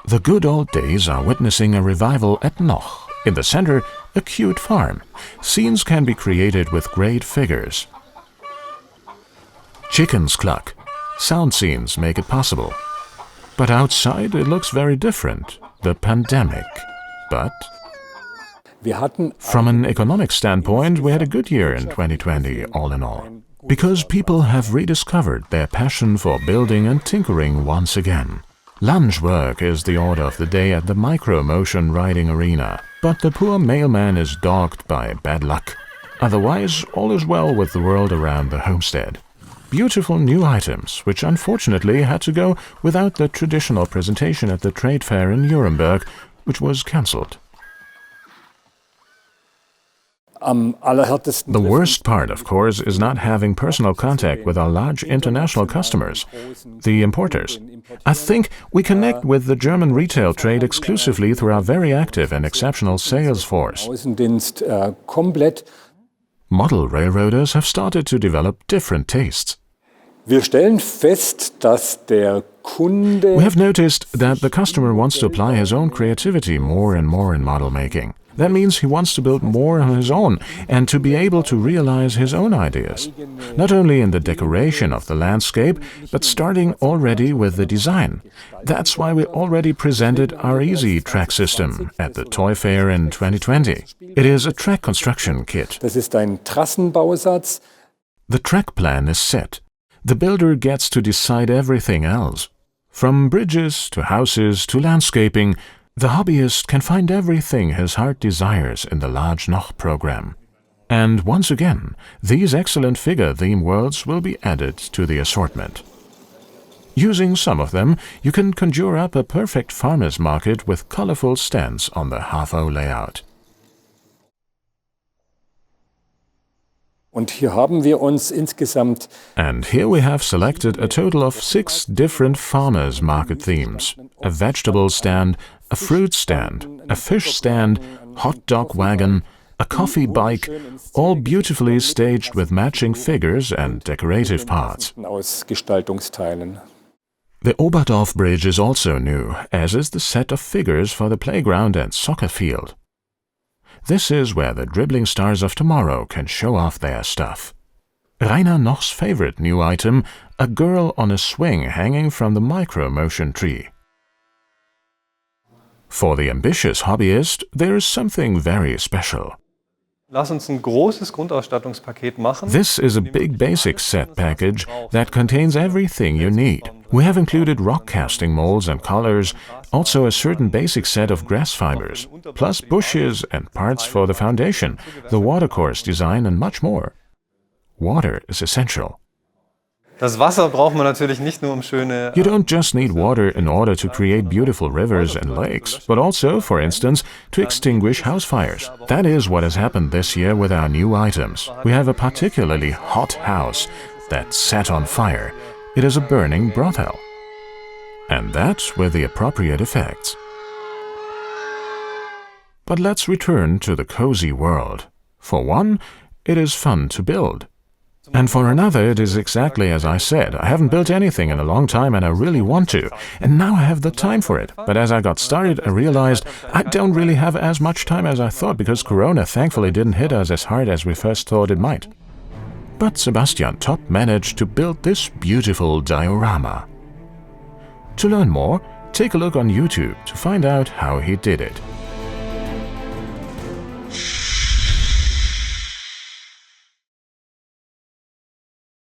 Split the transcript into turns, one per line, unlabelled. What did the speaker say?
The good old days are witnessing a revival at NOCH. In the center, a cute farm. Scenes can be created with great figures. Chickens cluck. Sound scenes make it possible. But outside it looks very different. The pandemic. But from an economic standpoint, we had a good year in 2020, all in all. Because people have rediscovered their passion for building and tinkering once again. Lunch work is the order of the day at the micro-motion riding arena, but the poor mailman is dogged by bad luck. Otherwise, all is well with the world around the homestead. Beautiful new items, which unfortunately had to go without the traditional presentation at the trade fair in Nuremberg, which was cancelled. The worst part, of course, is not having personal contact with our large international customers, the importers. I think we connect with the German retail trade exclusively through our very active and exceptional sales force. Model railroaders have started to develop different tastes. We have noticed that the customer wants to apply his own creativity more and more in model making. That means he wants to build more on his own and to be able to realize his own ideas. Not only in the decoration of the landscape, but starting already with the design. That's why we already presented our Easy Track system at the Toy Fair in 2020. It is a track construction kit. The track plan is set. The builder gets to decide everything else. From bridges to houses to landscaping, the hobbyist can find everything his heart desires in the large NOCH program. And once again, these excellent figure theme worlds will be added to the assortment. Using some of them, you can conjure up a perfect farmer's market with colorful stands on the HAFO layout. And here we have selected a total of 6 different farmers' market themes. A vegetable stand, a fruit stand, a fish stand, hot dog wagon, a coffee bike, all beautifully staged with matching figures and decorative parts. The Oberdorf Bridge is also new, as is the set of figures for the playground and soccer field. This is where the dribbling stars of tomorrow can show off their stuff. Rainer Noch's favorite new item, a girl on a swing hanging from the micro-motion tree. For the ambitious hobbyist, there is something very special.
Lass uns ein großes Grundausstattungspaket machen.
This is a big basic set package that contains everything you need. We have included rock casting molds and colors, also a certain basic set of grass fibers, plus bushes and parts for the foundation, the watercourse design and much more. Water is essential.
Das Wasser braucht man natürlich nicht nur schöne.
You don't just need water in order to create beautiful rivers and lakes, but also, for instance, to extinguish house fires. That is what has happened this year with our new items. We have a particularly hot house that set on fire. It is a burning brothel. And that with the appropriate effects. But let's return to the cozy world. For one, it is fun to build. And for another, it is exactly as I said. I haven't built anything in a long time and I really want to. And now I have the time for it. But as I got started, I realized I don't really have as much time as I thought because Corona thankfully didn't hit us as hard as we first thought it might. But Sebastian Topp managed to build this beautiful diorama. To learn more, take a look on YouTube to find out how he did it.